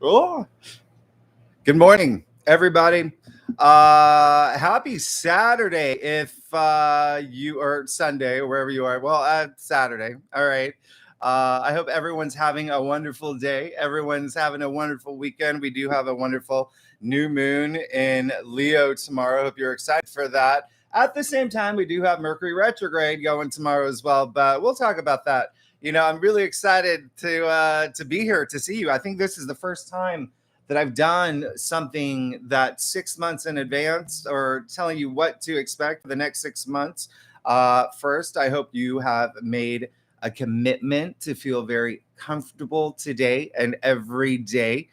Oh, good morning, everybody. Happy Saturday if you are Sunday or wherever you are. Well, Saturday. All right. I hope everyone's having a wonderful day. Everyone's having a wonderful weekend. We do have a wonderful new moon in Leo tomorrow. Hope you're excited for that. At the same time, we do have Mercury retrograde going tomorrow as well, but we'll talk about that. I'm really excited to be here to see you. I think this is the first time that I've done something that 6 months in advance or telling you what to expect for the next 6 months. First, I hope you have made a commitment to feel very comfortable today and every day,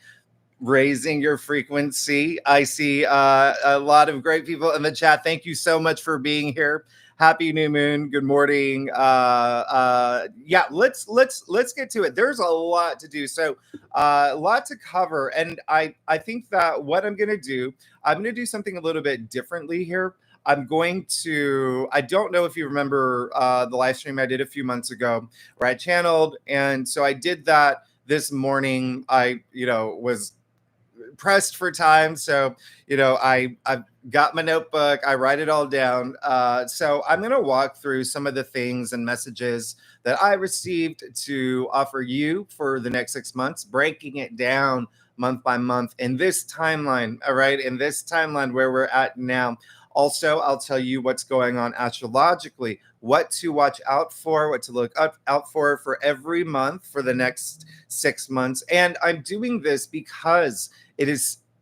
raising your frequency. I see a lot of great people in the chat. Thank you so much for being here. Happy new moon. Good morning. Yeah, let's get to it. There's a lot to do, so a lot to cover, and I think that what I'm gonna do something a little bit differently here. I don't know if you remember the live stream I did a few months ago where I channeled, and so I did that this morning. I was pressed for time, so I've got my notebook. I write it all down. So I'm going to walk through some of the things and messages that I received to offer you for the next 6 months, breaking it down month by month in this timeline. All right, in this timeline where we're at now. Also, I'll tell you what's going on astrologically, what to watch out for, what to look out for every month for the next 6 months. And I'm doing this because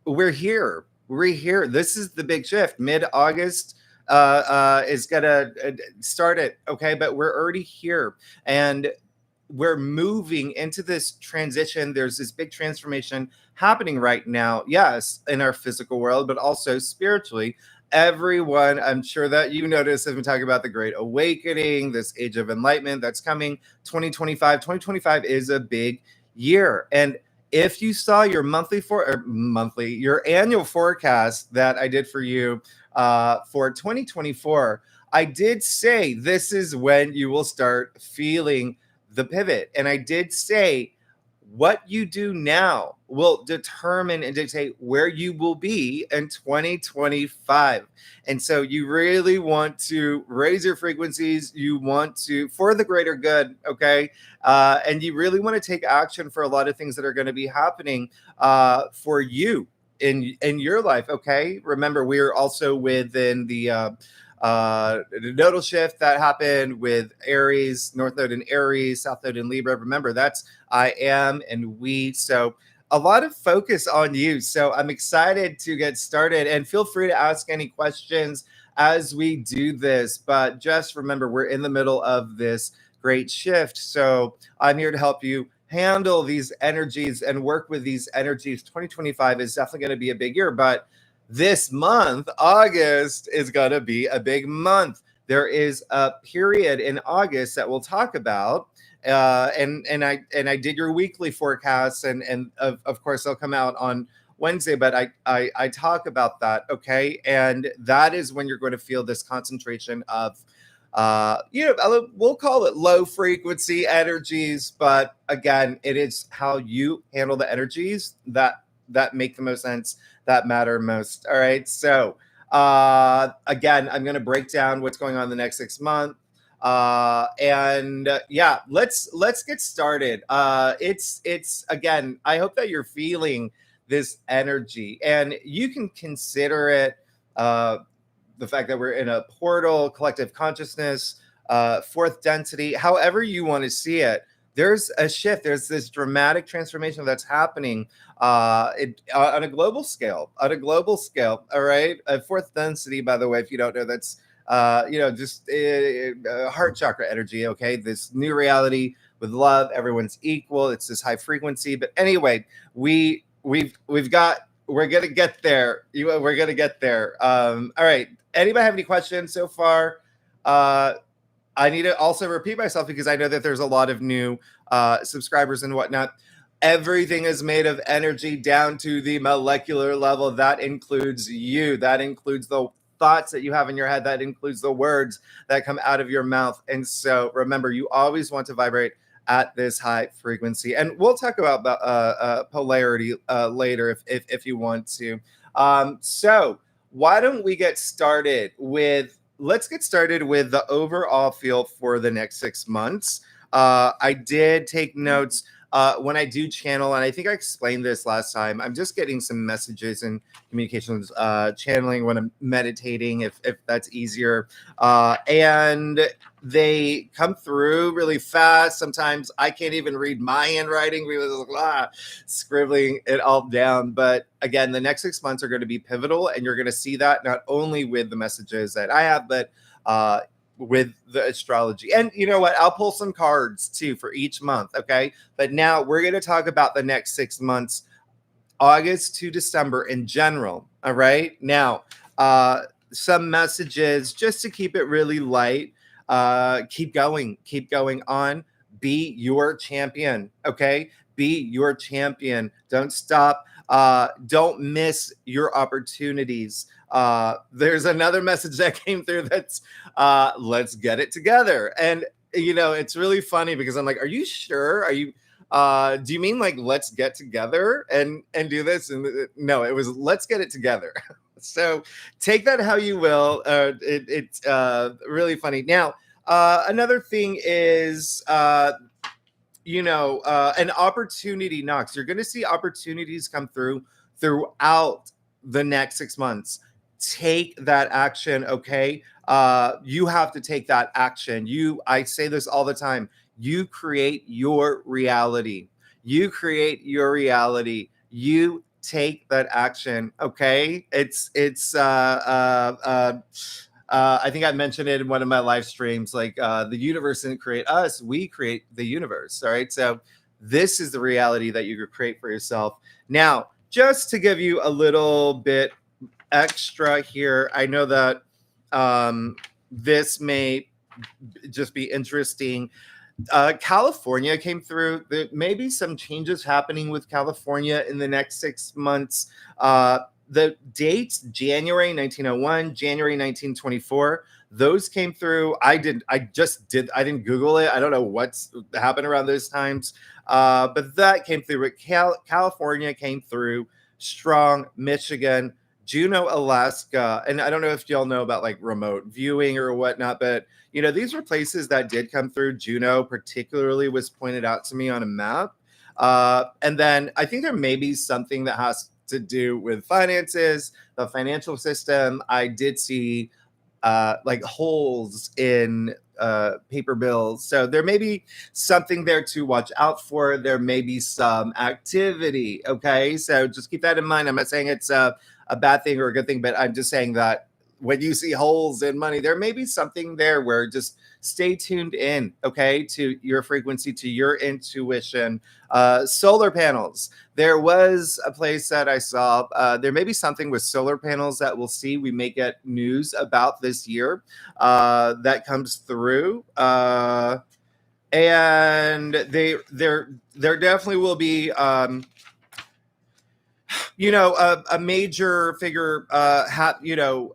we're here. We're here. This is the big shift. Mid-August is gonna start it. Okay, but we're already here, and we're moving into this transition. There's this big transformation happening right now. Yes, in our physical world, but also spiritually. Everyone, I'm sure that you noticed, has been talking about the Great Awakening, this Age of Enlightenment that's coming. 2025 is a big year, and if you saw your your annual forecast that I did for you for 2024, I did say this is when you will start feeling the pivot. And I did say what you do now will determine and dictate where you will be in 2025. And so you really want to raise your frequencies. You want to, for the greater good, okay? And you really want to take action for a lot of things that are going to be happening for you in your life, okay? Remember, we're also within the nodal shift that happened with Aries, North Node in Aries, South Node in Libra. Remember, that's I am and we. So a lot of focus on you. So I'm excited to get started, and feel free to ask any questions as we do this. But just remember, we're in the middle of this great shift. So I'm here to help you handle these energies and work with these energies. 2025 is definitely going to be a big year, but this month, August, is going to be a big month. There is a period in August that we'll talk about. And I did your weekly forecasts, and of course they'll come out on Wednesday, but I talk about that, okay? And that is when you're going to feel this concentration of we'll call it low frequency energies, but again, it is how you handle the energies that make the most sense, that matter most. All right. So again, I'm going to break down what's going on the next 6 months. Yeah, let's get started. It's again, I hope that you're feeling this energy, and you can consider it the fact that we're in a portal, collective consciousness, fourth density, however you want to see it. There's a shift. There's this dramatic transformation that's happening on a global scale. On a global scale, all right. Fourth density, by the way, if you don't know, that's just heart chakra energy. Okay, this new reality with love. Everyone's equal. It's this high frequency. But anyway, we're gonna get there. We're gonna get there. All right. Anybody have any questions so far? I need to also repeat myself because I know that there's a lot of new subscribers and whatnot. Everything is made of energy down to the molecular level. That includes you. That includes the thoughts that you have in your head. That includes the words that come out of your mouth. And so remember, you always want to vibrate at this high frequency. And we'll talk about polarity later if you want to. So why don't we get started with, let's get started with the overall feel for the next 6 months. I did take notes when I do channel, and I think I explained this last time. I'm just getting some messages and communications channeling when I'm meditating, if that's easier. And they come through really fast. Sometimes I can't even read my handwriting because scribbling it all down. But again, the next 6 months are going to be pivotal, and you're going to see that not only with the messages that I have, but with the astrology. And you know what? I'll pull some cards too for each month. Okay. But now we're going to talk about the next 6 months, August to December in general. All right. Now, some messages just to keep it really light. Keep going on. Be your champion. Okay. Be your champion. Don't stop. Don't miss your opportunities. There's another message that came through that's let's get it together. And it's really funny because I'm like, are you sure? Are you do you mean like let's get together and do this? And no, it was let's get it together. So take that how you will. It's really funny. Now, another thing is an opportunity knocks. You're going to see opportunities come throughout the next 6 months. Take that action. Okay. You have to take that action. I say this all the time. You create your reality. You create your reality. You take that action. Okay. I think I mentioned it in one of my live streams. Like the universe didn't create us; we create the universe. All right, so this is the reality that you create for yourself. Now, just to give you a little bit extra here, I know that this may just be interesting. California came through. There may be some changes happening with California in the next 6 months. The dates, January 1901, January 1924, those came through. I didn't Google it. I don't know what's happened around those times. But that came through. California came through strong. Michigan, Juneau, Alaska. And I don't know if y'all know about like remote viewing or whatnot, but these were places that did come through. Juneau particularly was pointed out to me on a map. And then I think there may be something that has to do with finances, the financial system. I did see like holes in paper bills. So there may be something there to watch out for. There may be some activity. Okay. So just keep that in mind. I'm not saying it's a bad thing or a good thing, but I'm just saying that when you see holes in money, there may be something there where just stay tuned in, okay, to your frequency, to your intuition. Solar panels. There was a place that I saw. There may be something with solar panels that we'll see. We may get news about this year that comes through. And there definitely will be a major figure.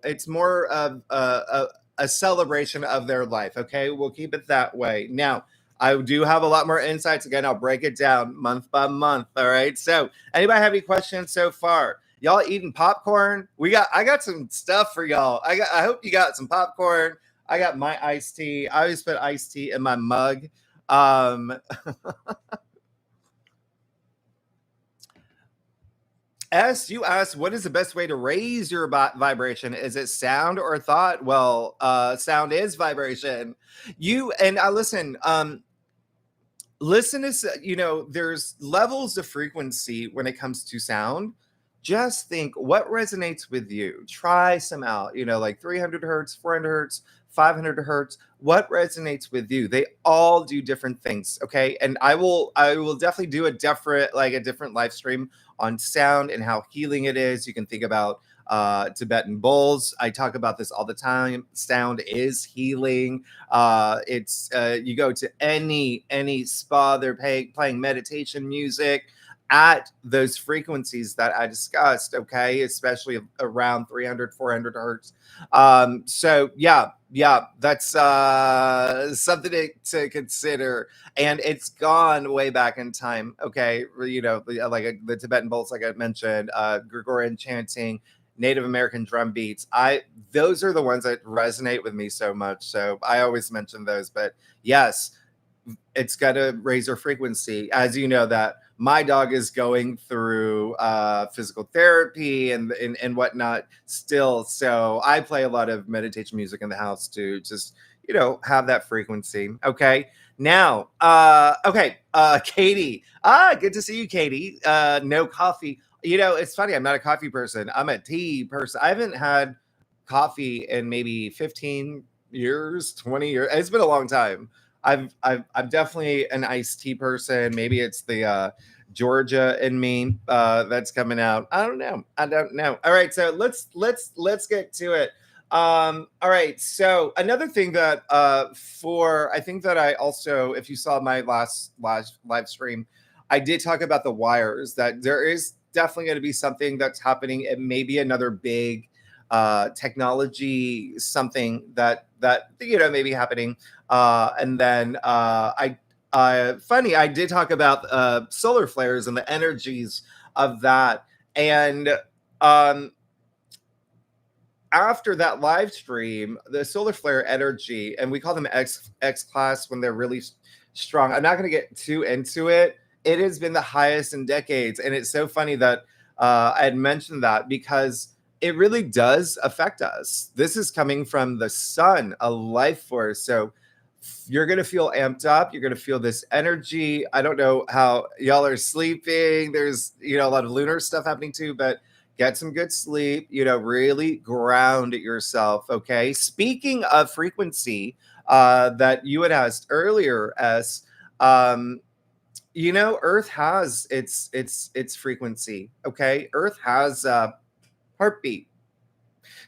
It's more of a celebration of their life. Okay, we'll keep it that way. Now, I do have a lot more insights. Again, I'll break it down month by month. All right. So, anybody have any questions so far? Y'all eating popcorn? I got some stuff for y'all. I hope you got some popcorn. I got my iced tea. I always put iced tea in my mug. You asked, what is the best way to raise your vibration? Is it sound or thought? Well, sound is vibration. Listen. Listen is, there's levels of frequency when it comes to sound. Just think what resonates with you. Try some out, like 300 hertz, 400 hertz, 500 hertz. What resonates with you? They all do different things. Okay. And I will definitely do a different live stream on sound and how healing it is. You can think about Tibetan bowls. I talk about this all the time. Sound is healing. It's you go to any spa, they're playing meditation music. at those frequencies that I discussed, okay, especially around 300, 400 hertz. So yeah, that's something to consider. And it's gone way back in time, okay, like the Tibetan bowls, like I mentioned, Gregorian chanting, Native American drum beats. Those are the ones that resonate with me so much. So I always mention those. But yes, it's got to raise your frequency. As you know, that my dog is going through physical therapy and whatnot still. So I play a lot of meditation music in the house to just, have that frequency. Okay. Now, Katie. Good to see you, Katie. No coffee. It's funny. I'm not a coffee person. I'm a tea person. I haven't had coffee in maybe 15 years, 20 years. It's been a long time. I'm definitely an iced tea person. Maybe it's the Georgia in me that's coming out. I don't know. All right, so let's get to it. All right, so another thing that I think that I also, if you saw my last live stream, I did talk about the wires, that there is definitely going to be something that's happening. It may be another big technology, something that may be happening. And then I did talk about solar flares and the energies of that. And after that live stream, the solar flare energy, and we call them X class when they're really strong. I'm not going to get too into it. It has been the highest in decades, and it's so funny that I had mentioned that because it really does affect us. This is coming from the sun, a life force. So you're going to feel amped up. You're going to feel this energy. I don't know how y'all are sleeping. There's, a lot of lunar stuff happening too, but get some good sleep, really ground yourself. Okay. Speaking of frequency, that you had asked earlier, Earth has its frequency. Okay. Earth has heartbeat.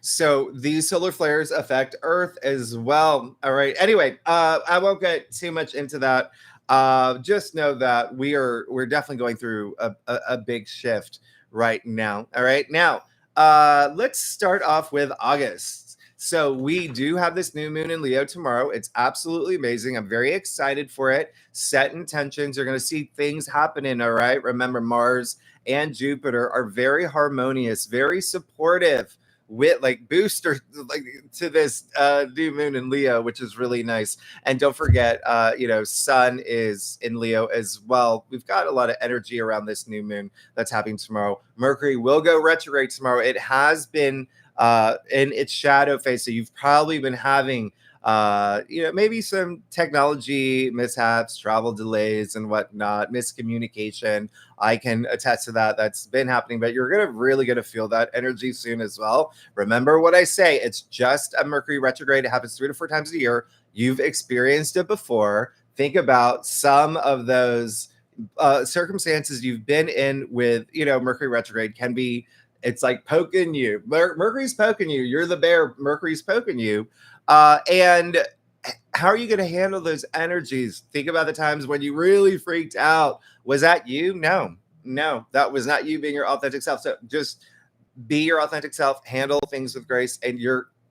So these solar flares affect Earth as well. All right. Anyway, I won't get too much into that. Just know that we're definitely going through a big shift right now. All right. Now, let's start off with August. So we do have this new moon in Leo tomorrow. It's absolutely amazing. I'm very excited for it. Set intentions. You're going to see things happening. All right. Remember, Mars and Jupiter are very harmonious, very supportive, with like booster like to this new moon in Leo, which is really nice. And don't forget, Sun is in Leo as well. We've got a lot of energy around this new moon that's happening tomorrow. Mercury will go retrograde tomorrow. It has been in its shadow phase, so you've probably been having maybe some technology mishaps, travel delays and whatnot, miscommunication. I can attest to that. That's been happening, but you're really gonna feel that energy soon as well. Remember what I say, it's just a Mercury retrograde. It happens 3 to 4 times a year. You've experienced it before. Think about some of those circumstances you've been in with, Mercury retrograde can be, it's like poking you. Mercury's poking you. You're the bear. Mercury's poking you. And how are you going to handle those energies? Think about the times when you really freaked out. Was that you? No, that was not you being your authentic self. So just be your authentic self, handle things with grace, and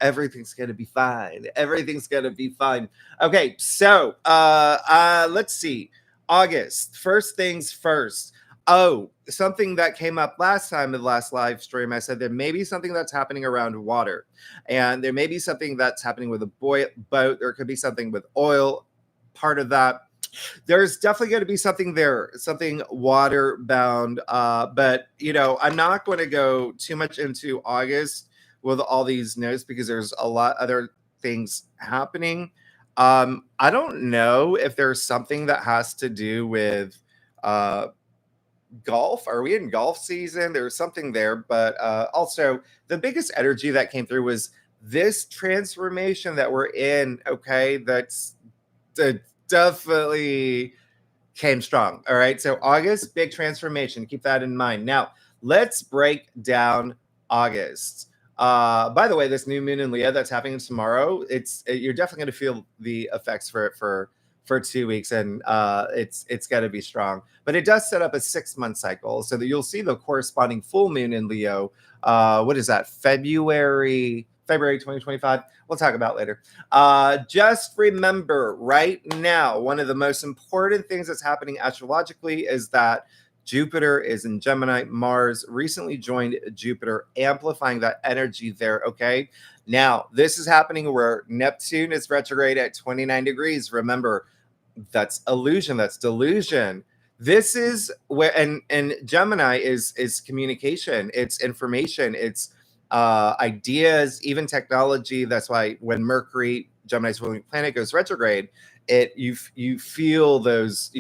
everything's going to be fine. Everything's going to be fine. Okay. So, let's see. August, first things first. Oh, something that came up last time in the last live stream, I said there may be something that's happening around water, and there may be something that's happening with a boat. There could be something with oil, part of that. There's definitely going to be something there, something water bound. But I'm not going to go too much into August with all these notes because there's a lot other things happening. I don't know if there's something that has to do with golf. Are we in golf season? There's something there, but also the biggest energy that came through was this transformation that we're in. Okay, that's definitely came strong. All right, so August, big transformation. Keep that in mind. Now let's break down August. By the way, this new moon in Leo that's happening tomorrow, you're definitely going to feel the effects for it for for 2 weeks, and it's got to be strong. But it does set up a 6-month cycle, so that you'll see the corresponding full moon in Leo. What is that? February 2025. We'll talk about later. Just remember right now, one of the most important things that's happening astrologically is that Jupiter is in Gemini. Mars recently joined Jupiter, amplifying that energy there. Okay. Now, this is happening where Neptune is retrograde at 29 degrees. Remember, that's illusion, that's delusion. This is where, and Gemini is communication, it's information, it's ideas, even technology. That's why when Mercury, Gemini's ruling planet, goes retrograde, you feel those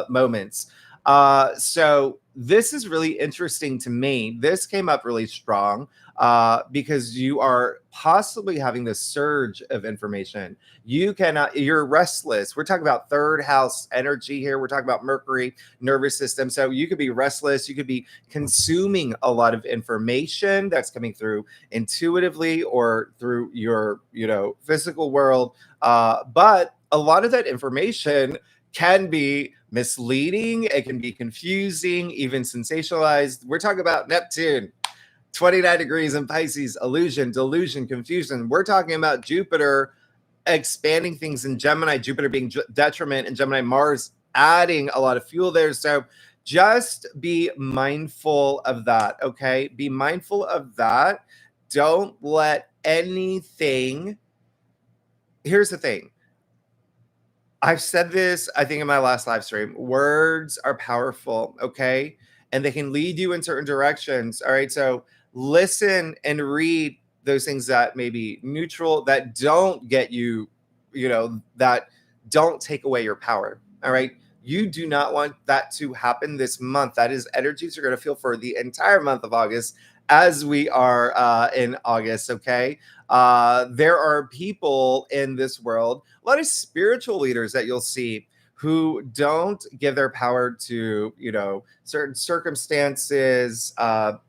moments. So this is really interesting to me. This came up really strong because you are possibly having this surge of information. You're restless. We're talking about third house energy here. We're talking about Mercury, nervous system. So you could be restless. You could be consuming a lot of information that's coming through intuitively or through your, physical world. But a lot of that information can be misleading. It can be confusing, even sensationalized. We're talking about Neptune, 29 degrees in Pisces, illusion, delusion, confusion. We're talking about Jupiter expanding things in Gemini, Jupiter being detriment, and Gemini, Mars adding a lot of fuel there. So just be mindful of that, okay? Be mindful of that. Don't let anything... Here's the thing. I've said this, I think, in my last live stream. Words are powerful, okay? And they can lead you in certain directions, all right? So listen and read those things that may be neutral, that don't get you, that don't take away your power, all right? You do not want that to happen this month. That is energies you're going to feel for the entire month of August, as we are in August, okay? There are people in this world, a lot of spiritual leaders that you'll see who don't give their power to, certain circumstances. You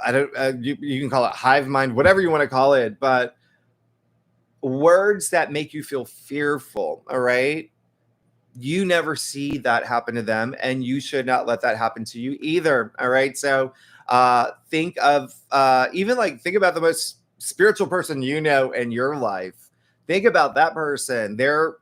can call it hive mind, whatever you want to call it, but words that make you feel fearful, all right? You never see that happen to them, and you should not let that happen to you either, all right? So think about the most spiritual person in your life. Think about that person. They're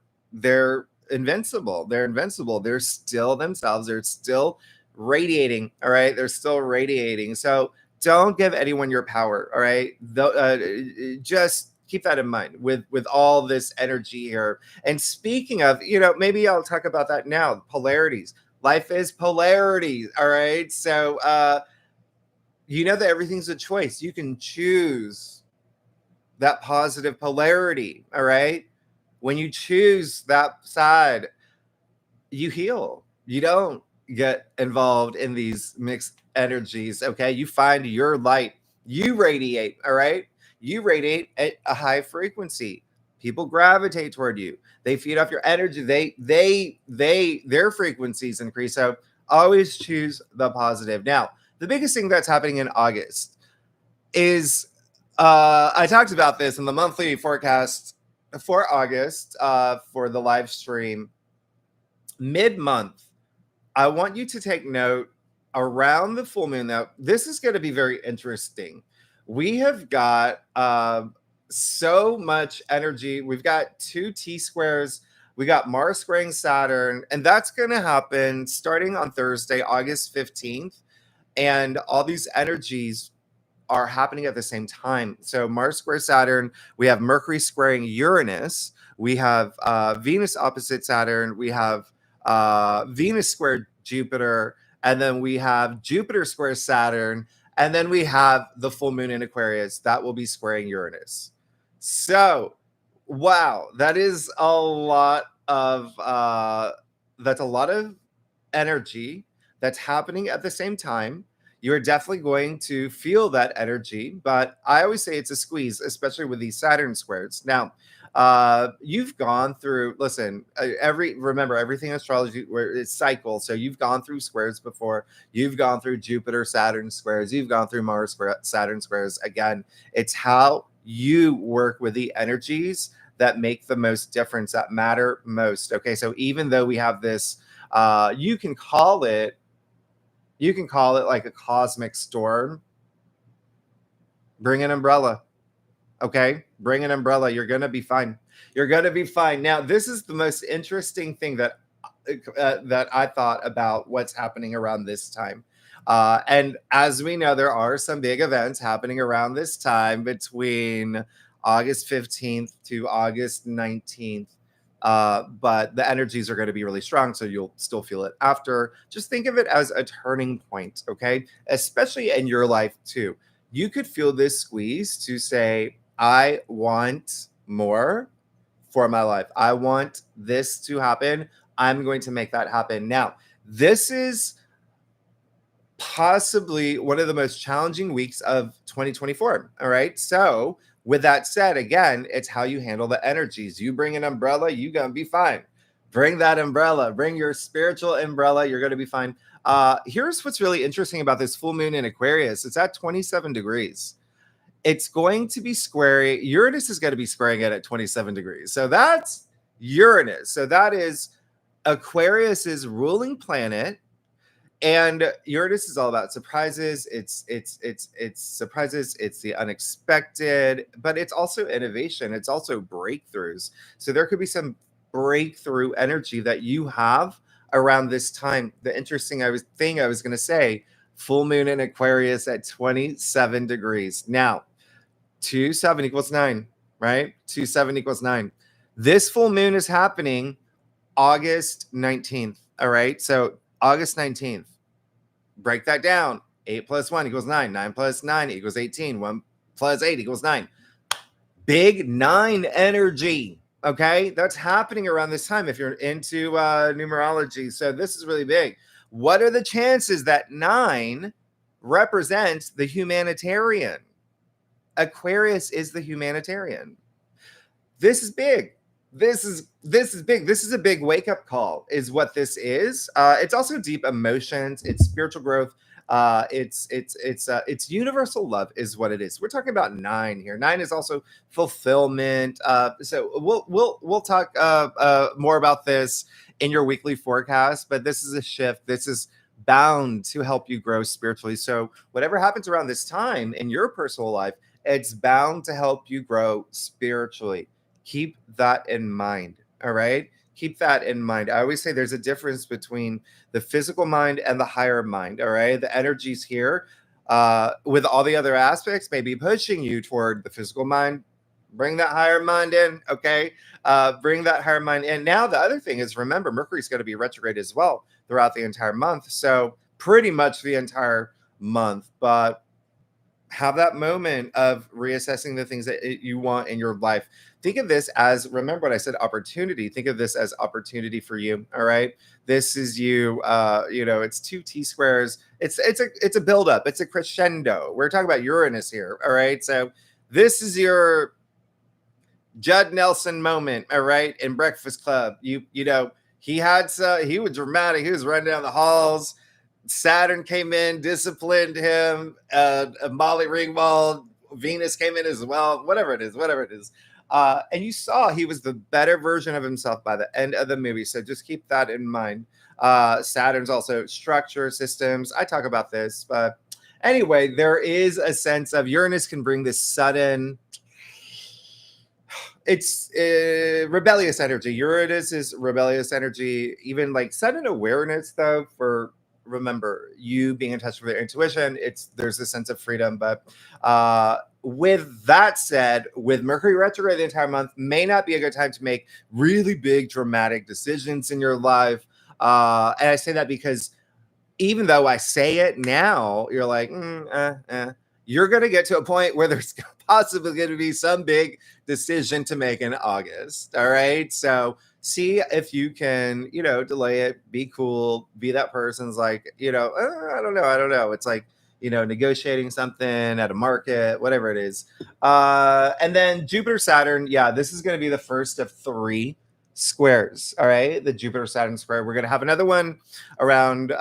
invincible. They're invincible. They're still themselves. They're still radiating, all right? They're still radiating. So don't give anyone your power, all right? Just keep that in mind with all this energy here. And speaking of, maybe I'll talk about that now. Polarities. Life is polarities, all right? So that everything's a choice. You can choose that positive polarity, all right? When you choose that side, you heal. You don't get involved in these mixed energies, okay? You find your light. You radiate, all right? You radiate at a high frequency. People gravitate toward you. They feed off your energy. Their frequencies increase. So always choose the positive. Now, the biggest thing that's happening in August is I talked about this in the monthly forecast for August for the live stream. Mid-month, I want you to take note around the full moon. Now, this is going to be very interesting. We have got so much energy. We've got 2 T-squares. We got Mars squaring Saturn, and that's going to happen starting on Thursday, August 15th. And all these energies are happening at the same time. So Mars square Saturn, we have Mercury squaring Uranus, we have Venus opposite Saturn, we have Venus square Jupiter, and then we have Jupiter square Saturn, and then we have the full moon in Aquarius that will be squaring Uranus. So, wow, that is a lot of energy that's happening at the same time. You're definitely going to feel that energy, but I always say it's a squeeze, especially with these Saturn squares. Now, you've gone through, remember everything in astrology where it's cycle. So you've gone through squares before. You've gone through Jupiter, Saturn squares. You've gone through Mars, Saturn squares. Again, it's how you work with the energies that make the most difference, that matter most. Okay, so even though we have this, you can call it like a cosmic storm. Bring an umbrella. Okay, bring an umbrella. You're gonna be fine. You're gonna be fine. Now, this is the most interesting thing that I thought about what's happening around this time. And as we know, there are some big events happening around this time between August 15th to August 19th. But the energies are going to be really strong, so you'll still feel it after. Just think of it as a turning point, okay? Especially in your life, too. You could feel this squeeze to say, I want more for my life. I want this to happen. I'm going to make that happen. Now, this is possibly one of the most challenging weeks of 2024. All right. So, with that said, again, it's how you handle the energies. You bring an umbrella, you're going to be fine. Bring that umbrella, bring your spiritual umbrella, you're going to be fine. Here's what's really interesting about this full moon in Aquarius. It's at 27 degrees. It's going to be squaring. Uranus is going to be squaring it at 27 degrees. So that's Uranus. So that is Aquarius's ruling planet. And Uranus is all about surprises. It's surprises. It's the unexpected, but it's also innovation. It's also breakthroughs. So there could be some breakthrough energy that you have around this time. The interesting thing I was going to say, full moon in Aquarius at 27 degrees. Now, 2 7 equals 9, right? 2 7 equals 9. This full moon is happening August 19th. All right. So August 19th. Break that down. 8 plus 1 equals 9. 9 plus 9 equals 18. 1 plus 8 equals 9. Big 9 energy. Okay. That's happening around this time if you're into numerology. So this is really big. What are the chances that 9 represents the humanitarian? Aquarius is the humanitarian. This is big. This is big. This is a big wake up call, is what this is. It's also deep emotions. It's spiritual growth. It's universal love, is what it is. We're talking about 9 here. 9 is also fulfillment. So we'll talk more about this in your weekly forecast. But this is a shift. This is bound to help you grow spiritually. So whatever happens around this time in your personal life, it's bound to help you grow spiritually. Keep that in mind. All right. Keep that in mind. I always say there's a difference between the physical mind and the higher mind. All right. The energies here, with all the other aspects, may be pushing you toward the physical mind. Bring that higher mind in. Okay. Bring that higher mind in. Now, the other thing is, remember, Mercury's going to be retrograde as well throughout the entire month. So pretty much the entire month. But have that moment of reassessing the things that you want in your life. Think of this as, remember what I said, opportunity. Think of this as opportunity for you. All right. This is you, it's 2 T squares. It's a buildup. It's a crescendo. We're talking about Uranus here. All right. So this is your Judd Nelson moment. All right. In Breakfast Club, he was dramatic. He was running down the halls. Saturn came in, disciplined him. Molly Ringwald, Venus came in as well. Whatever it is. And you saw he was the better version of himself by the end of the movie. So just keep that in mind. Saturn's also structure, systems. I talk about this, but anyway, there is a sense of Uranus can bring this sudden. It's rebellious energy. Uranus is rebellious energy. Even like sudden awareness, though, for. Remember, you being in touch with your intuition, there's a sense of freedom. But with that said, with Mercury retrograde the entire month, may not be a good time to make really big dramatic decisions in your life. And I say that because even though I say it now, you're like, you're going to get to a point where there's possibly going to be some big decision to make in August. All right. So see if you can, delay it, be cool, be that person's like, I don't know. It's like, negotiating something at a market, whatever it is. And then Jupiter, Saturn. Yeah, this is going to be the first of 3 squares. All right. The Jupiter, Saturn square. We're going to have another one around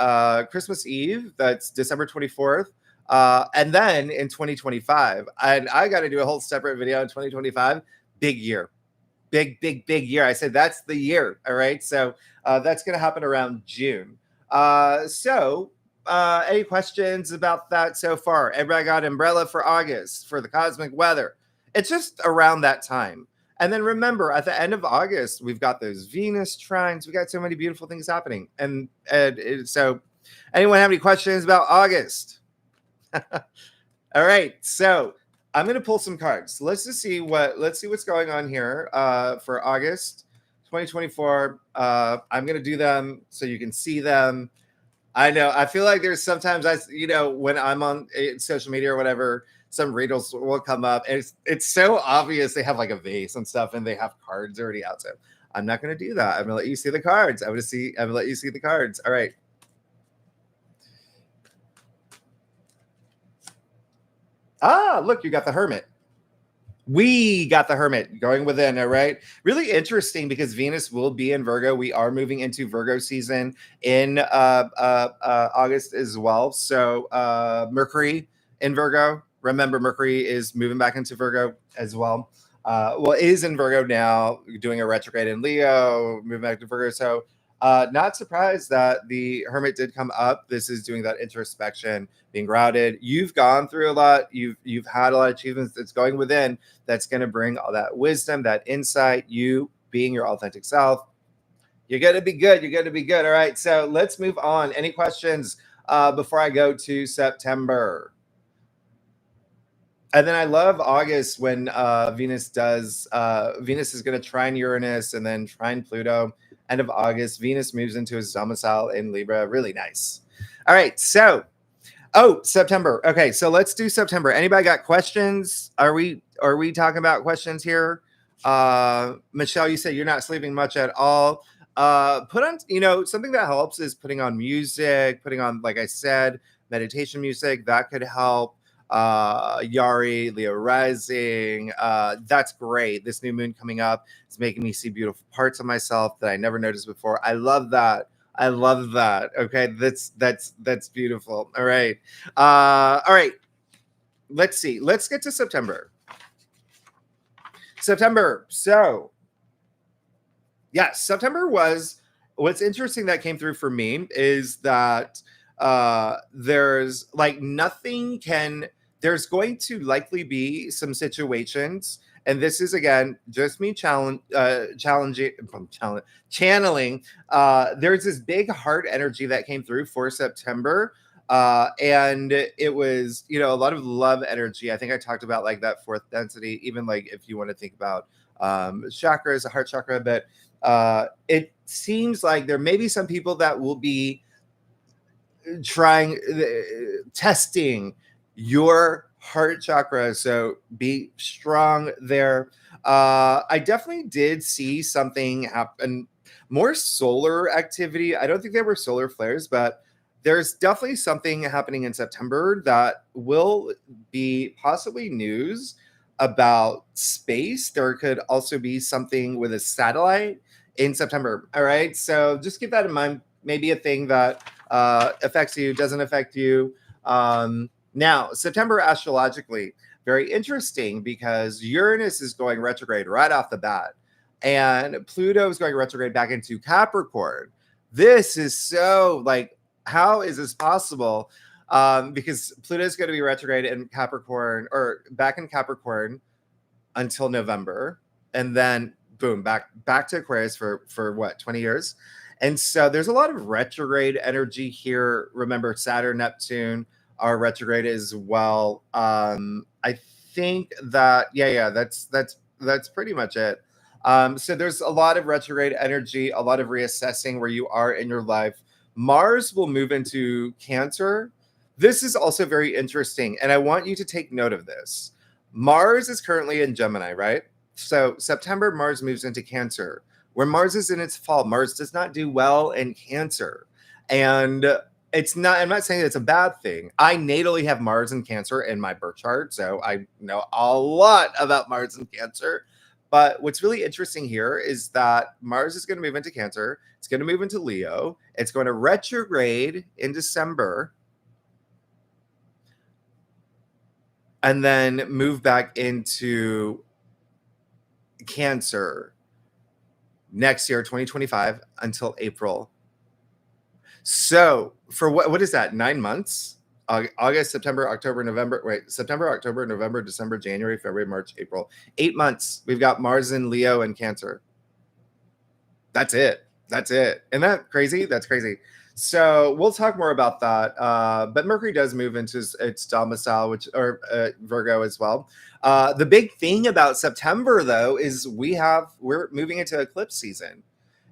Christmas Eve. That's December 24th. And then in 2025, and I got to do a whole separate video in 2025, big year. big year. I said that's the year. All right. So that's going to happen around June. Any questions about that so far? Everybody got umbrella for August for the cosmic weather. It's just around that time. And then remember, at the end of August, we've got those Venus trines. We got so many beautiful things happening. So anyone have any questions about August? All right. So I'm going to pull some cards. Let's see what's going on here for August 2024. I'm going to do them so you can see them. I know. I feel like there's sometimes when I'm on social media or whatever, some readers will come up and it's so obvious they have like a vase and stuff and they have cards already out. So I'm not going to do that. I'm going to let you see the cards. I'm going to let you see the cards. All right. Look, you got the Hermit. We got the Hermit going within. All right. Really interesting because Venus will be in Virgo. We are moving into Virgo season in August as well. So Mercury in Virgo. Remember, Mercury is moving back into Virgo as well. Is in Virgo now, doing a retrograde in Leo, moving back to Virgo. So not surprised that the Hermit did come up. This is doing that introspection, being grounded. You've gone through a lot. You've had a lot of achievements. That's going within. That's going to bring all that wisdom, that insight. You being your authentic self. You're going to be good. You're going to be good. All right. So let's move on. Any questions before I go to September? And then I love August when Venus is going to trine Uranus and then trine Pluto. End of August, Venus moves into his domicile in Libra. Really nice. All right. So, September. Okay. So let's do September. Anybody got questions? Are we talking about questions here? Michelle, you said you're not sleeping much at all. Put on, something that helps is putting on music, putting on, like I said, meditation music. That could help. Yari, Leo rising. That's great. This new moon coming up is making me see beautiful parts of myself that I never noticed before. I love that. Okay, that's beautiful. All right. All right. Let's see. Let's get to September. So September was, what's interesting that came through for me is that there's going to likely be some situations, and this is again just me channeling. There's this big heart energy that came through for September, and it was a lot of love energy. I think I talked about like that fourth density, even like if you want to think about chakras, a heart chakra, but it seems like there may be some people that will be testing your heart chakra, so be strong there. I definitely did see something happen, more solar activity. I don't think there were solar flares, but there's definitely something happening in September that will be possibly news about space. There could also be something with a satellite in September. All right, so just keep that in mind. Maybe a thing that affects you, doesn't affect you. Now, September astrologically, very interesting because Uranus is going retrograde right off the bat, and Pluto is going retrograde back into Capricorn. This is so like, how is this possible? Because Pluto is going to be retrograde in Capricorn or back in Capricorn until November, and then boom, back to Aquarius for what, 20 years. And so there's a lot of retrograde energy here. Remember, Saturn, Neptune are retrograde as well. I think that that's pretty much it. So there's a lot of retrograde energy, a lot of reassessing where you are in your life. Mars will move into Cancer. This is also very interesting, and I want you to take note of this. Mars is currently in Gemini, right? So September, Mars moves into Cancer. Where Mars is in its fall, Mars does not do well in Cancer. And I'm not saying it's a bad thing. I natally have Mars in Cancer in my birth chart, so I know a lot about Mars in Cancer. But what's really interesting here is that Mars is going to move into Cancer. It's going to move into Leo. It's going to retrograde in December and then move back into Cancer next year, 2025, until April. So for what is that? 9 months? August, September, October, November. Wait, September, October, November, December, January, February, March, April. 8 months. We've got Mars in Leo and Cancer. That's it. That's it. Isn't that crazy? That's crazy. So we'll talk more about that. But Mercury does move into its domicile, which or Virgo as well. The big thing about September, though, is we're moving into eclipse season,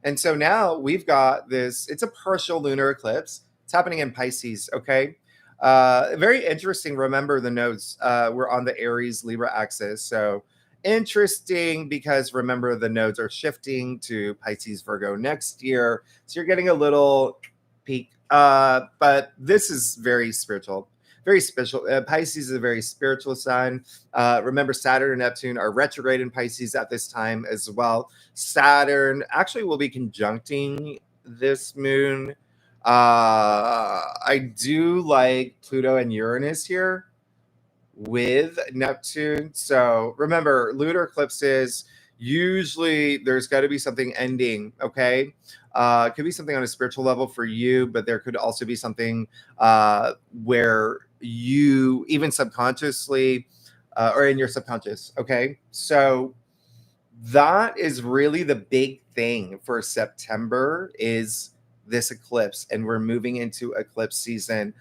and so now we've got this. It's a partial lunar eclipse. It's happening in Pisces. Okay. Very interesting. Remember the nodes. We're on the Aries Libra axis, so interesting because remember the nodes are shifting to Pisces Virgo next year, so you're getting a little peak, but this is very spiritual, very special. Pisces is a very spiritual sign. Remember Saturn and Neptune are retrograde in Pisces at this time as well. Saturn actually will be conjuncting this moon. I do like Pluto and Uranus here with Neptune. So remember, lunar eclipses, usually there's got to be something ending, okay? It could be something on a spiritual level for you, but there could also be something where you, even subconsciously, or in your subconscious, okay? So that is really the big thing for September is this eclipse, and we're moving into eclipse season.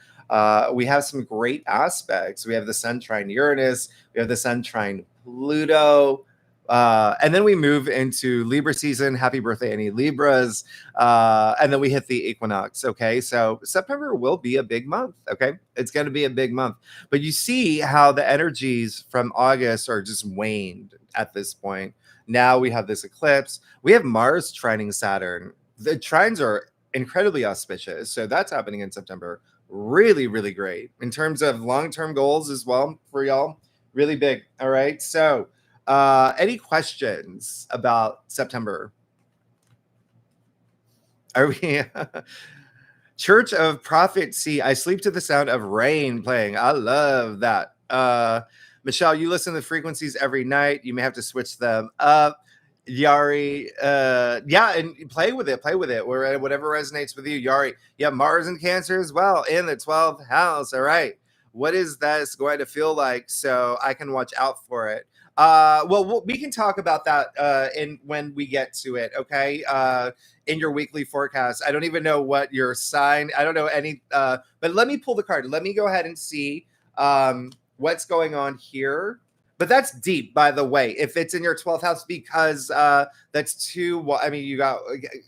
We have some great aspects. We have the Sun trine Uranus, we have the Sun trine Pluto, and then we move into Libra season. Happy birthday, any Libras! And then we hit the equinox. Okay, so September will be a big month. Okay, it's going to be a big month. But you see how the energies from August are just waned at this point. Now we have this eclipse. We have Mars trining Saturn. The trines are incredibly auspicious. So that's happening in September. Really, really great in terms of long-term goals as well for y'all. Really big. All right. So any questions about September? Are we Church of Prophecy? I sleep to the sound of rain playing. I love that. Michelle, you listen to the frequencies every night. You may have to switch them up. Yari, yeah, and play with it, whatever resonates with you. Yari, yeah, Mars and Cancer as well in the 12th house. All right, what is this going to feel like so I can watch out for it? Well, we can talk about that in when we get to it. Okay, in your weekly forecast. I don't even know what your sign. I don't know any. But let me pull the card. Let me go ahead and see what's going on here. But that's deep, by the way, if it's in your 12th house, because that's two. I mean, you got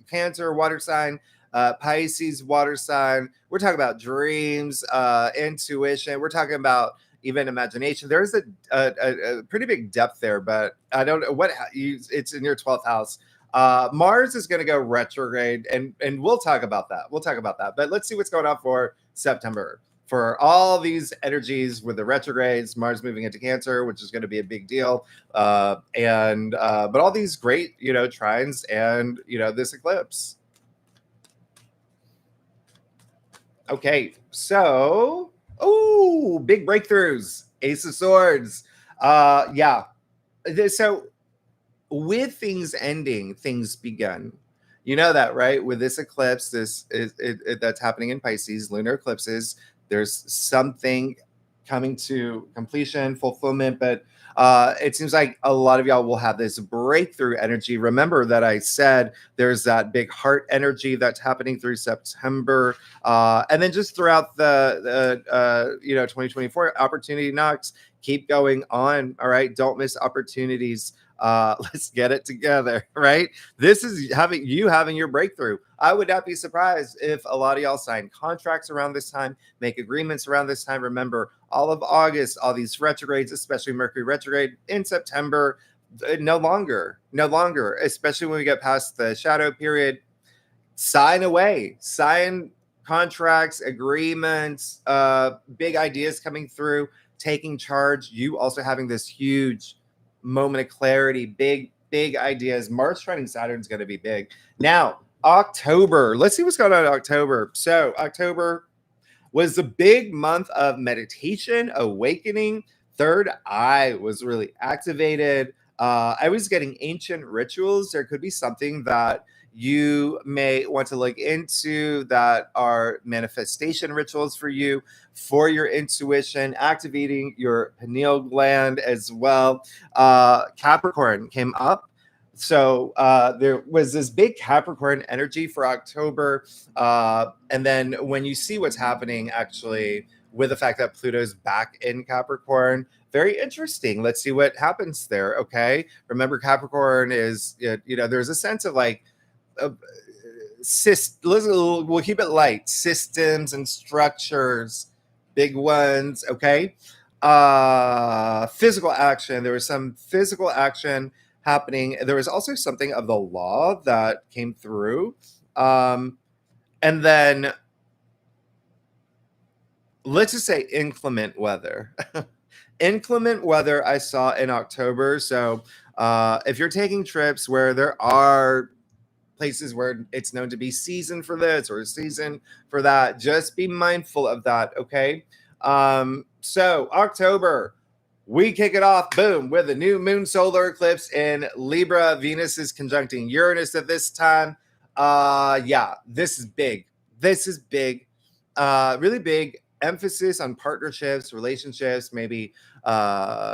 Cancer, water sign, Pisces, water sign. We're talking about dreams, intuition. We're talking about even imagination. There's a pretty big depth there, but I don't know what it's in your 12th house. Mars is going to go retrograde, and we'll talk about that. But let's see what's going on for September. For all these energies with the retrogrades, Mars moving into Cancer, which is going to be a big deal, but all these great, trines and this eclipse. Okay, so big breakthroughs, Ace of Swords, yeah. So with things ending, things begun. You know that, right? With this eclipse, this is that's happening in Pisces, lunar eclipses. There's something coming to completion, fulfillment, but it seems like a lot of y'all will have this breakthrough energy. Remember that I said there's that big heart energy that's happening through September, and then just throughout the 2024 opportunity knocks. Keep going on. All right, don't miss opportunities. Let's get it together, right? This is having your breakthrough. I would not be surprised if a lot of y'all sign contracts around this time, make agreements around this time. Remember, all of August, all these retrogrades, especially Mercury retrograde in September, no longer, especially when we get past the shadow period. Sign away, sign contracts, agreements, big ideas coming through, taking charge. You also having this huge moment of clarity, big ideas. Mars trining Saturn is going to be big. Now, October. Let's see what's going on in October. So, October was a big month of meditation, awakening. Third eye was really activated. I was getting ancient rituals. There could be something that you may want to look into that are manifestation rituals for your intuition, activating your pineal gland as well. Capricorn came up. So there was this big Capricorn energy for October. And then when you see what's happening actually with the fact that Pluto's back in Capricorn, very interesting. Let's see what happens there. Okay. Remember, Capricorn is, there's a sense of like, uh, we'll keep it light, systems and structures, big ones. Okay. Physical action. There was some physical action happening. There was also something of the law that came through. And then let's just say inclement weather. Inclement weather I saw in October. So if you're taking trips where there are places where it's known to be season for this or season for that, just be mindful of that. Okay. So October, we kick it off, boom, with a new moon solar eclipse in Libra. Venus is conjuncting Uranus at this time. Yeah, this is big. This is big. Really big emphasis on partnerships, relationships, maybe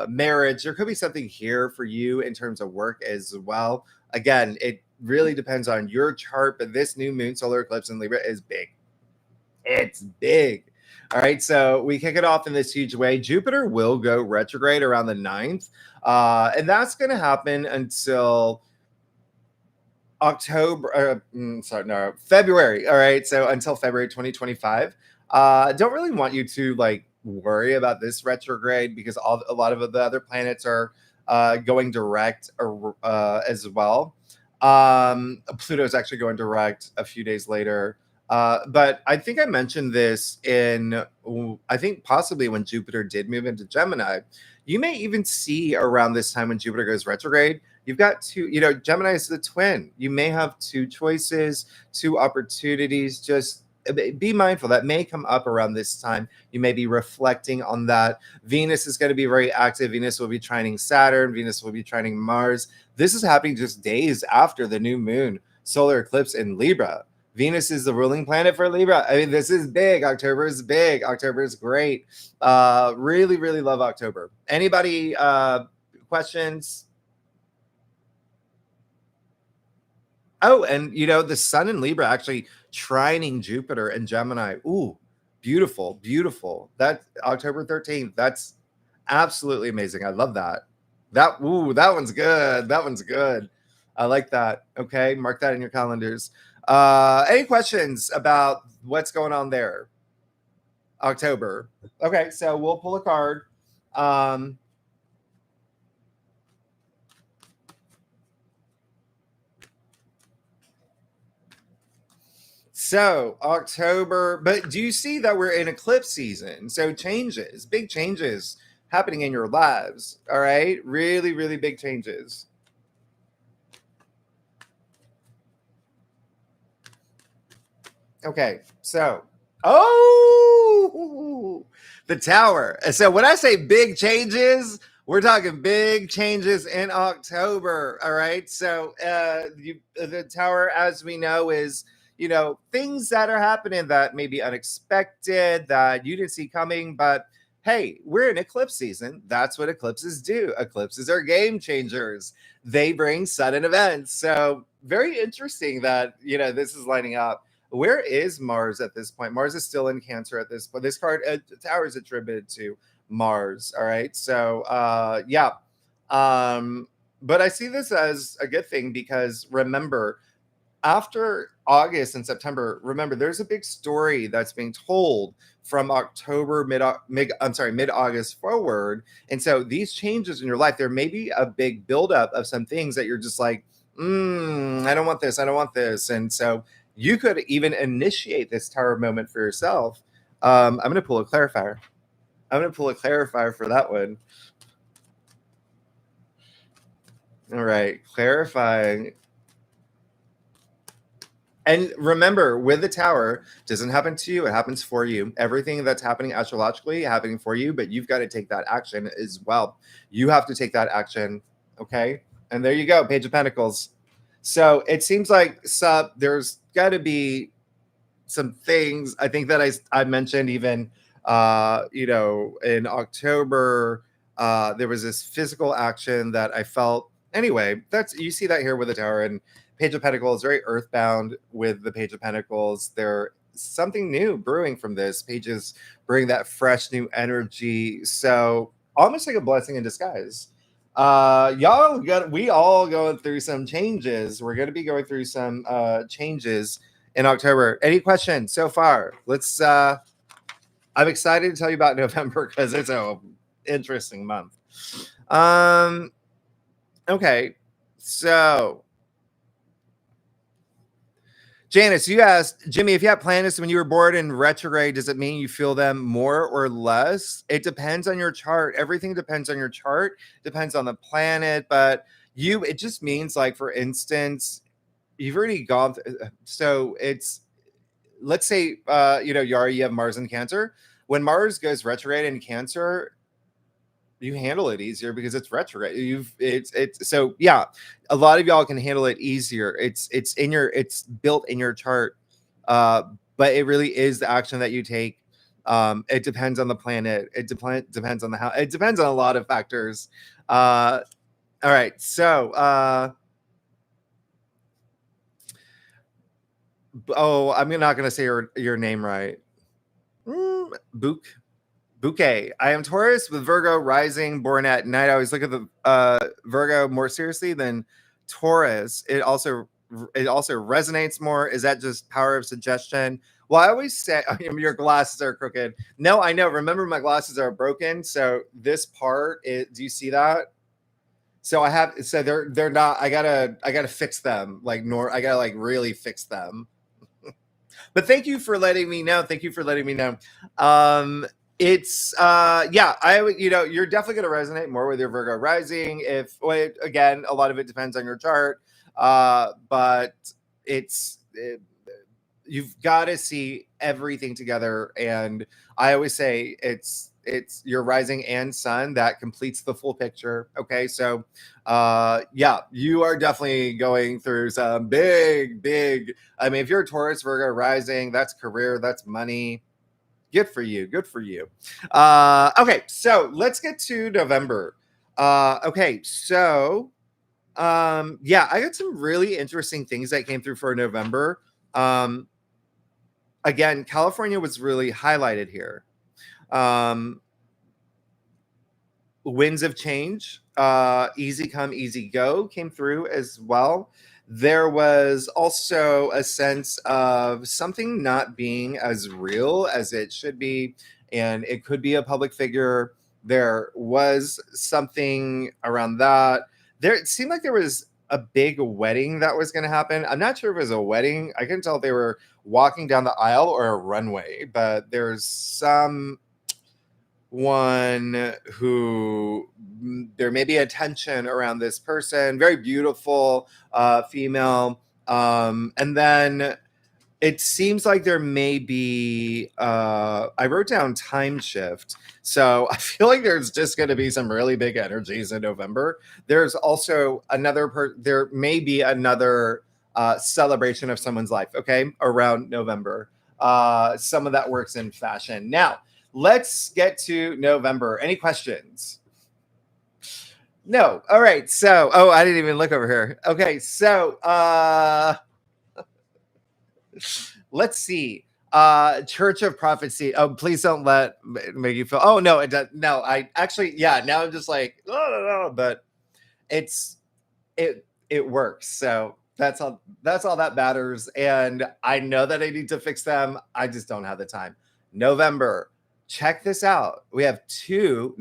marriage. There could be something here for you in terms of work as well. Again, it really depends on your chart, but this new moon solar eclipse in Libra is big. It's big. All right, so we kick it off in this huge way. Jupiter will go retrograde around the 9th, and that's going to happen until February. All right, so until February 2025. Don't really want you to like worry about this retrograde because a lot of the other planets are going direct as well. Pluto's actually going direct a few days later. But I think I mentioned this I think possibly when Jupiter did move into Gemini. You may even see around this time when Jupiter goes retrograde, you've got Gemini is the twin. You may have two choices, two opportunities. Just be mindful that may come up around this time. You may be reflecting on that. Venus is going to be very active. Venus will be trining Saturn. Venus will be trining Mars. This is happening just days after the new moon solar eclipse in Libra. Venus is the ruling planet for Libra. I mean, this is big. October is big. October is great. Really, really love October. Anybody questions? Oh, and the sun in Libra actually trining Jupiter and Gemini. Ooh, beautiful, beautiful. That October 13th. That's absolutely amazing. I love that. That one's good. That one's good. I like that. Okay, mark that in your calendars. Any questions about what's going on there? October. Okay, so we'll pull a card. So October, but do you see that we're in eclipse season? So changes, big changes happening in your lives. All right, really, really big changes. Okay, so the tower. So when I say big changes, we're talking big changes in October. All right, so the tower, as we know, is things that are happening that may be unexpected that you didn't see coming, but hey, we're in eclipse season. That's what eclipses do. Eclipses are game changers. They bring sudden events. So very interesting that this is lining up. Where is Mars at this point? Mars is still in Cancer at this point. This card, tower is attributed to Mars. All right. So, yeah. But I see this as a good thing because remember, after August and September, remember, there's a big story that's being told from October, mid-August forward. And so these changes in your life, there may be a big buildup of some things that you're just like, I don't want this. I don't want this. And so you could even initiate this tower moment for yourself. I'm going to pull a clarifier. I'm going to pull a clarifier for that one. All right, clarifying. And remember, with the tower, it doesn't happen to you, it happens for you. Everything that's happening astrologically happening for you, but you've got to take that action as well. You have to take that action Okay. And there you go, Page of Pentacles. So it seems like there's got to be some things I think that I mentioned even in October. There was this physical action that I felt. Anyway, you see that here with the Tower and Page of Pentacles, very earthbound with the Page of Pentacles. There's something new brewing from this. Pages bring that fresh new energy. So almost like a blessing in disguise. We all going through some changes. We're going to be going through some changes in October. Any questions so far? I'm excited to tell you about November because it's an interesting month. Okay, so Janice, you asked Jimmy, if you have planets when you were born in retrograde, does it mean you feel them more or less? It depends on your chart. Everything depends on your chart, depends on the planet, but it just means, like, for instance, you've already gone so it's, let's say Yari, you have Mars in Cancer. When Mars goes retrograde in Cancer, you handle it easier because it's retrograde. So yeah, a lot of y'all can handle it easier. It's built in your chart, but it really is the action that you take. It depends on the planet. It depends on the house. It depends on a lot of factors. All right, so I'm not going to say your name right. Bouquet. I am Taurus with Virgo rising, born at night. I always look at the Virgo more seriously than Taurus. It also resonates more. Is that just power of suggestion? Well, I always say your glasses are crooked. No, I know. Remember, my glasses are broken. So this part, do you see that? So they're not. I gotta fix them. I gotta really fix them. But thank you for letting me know. It's you're definitely going to resonate more with your Virgo rising. Again, a lot of it depends on your chart, but you've got to see everything together. And I always say it's your rising and sun that completes the full picture. Okay, so you are definitely going through some big. I mean, if you're a Taurus, Virgo rising, that's career, that's money. Good for you. Okay, so let's get to November. Okay, so I got some really interesting things that came through for November. Again, California was really highlighted here. Winds of change, easy come, easy go came through as well. There was also a sense of something not being as real as it should be, and it could be a public figure. There was something around that. It seemed like there was a big wedding that was going to happen. I'm not sure if it was a wedding. I couldn't tell if they were walking down the aisle or a runway, but there's someone who there may be a tension around this person, very beautiful female, and then it seems like there may be I wrote down time shift, so I feel like there's just going to be some really big energies in November. There's also there may be another celebration of someone's life, okay, around November. Some of that works in fashion. Now let's get to November. Any questions? No. All right. So, I didn't even look over here. Okay. So, let's see. Church of Prophecy. Oh, please don't make you feel. Oh no, it does. No, I actually, now I'm just like, oh, but it works. So that's all that matters. And I know that I need to fix them. I just don't have the time. November. Check this out. We have two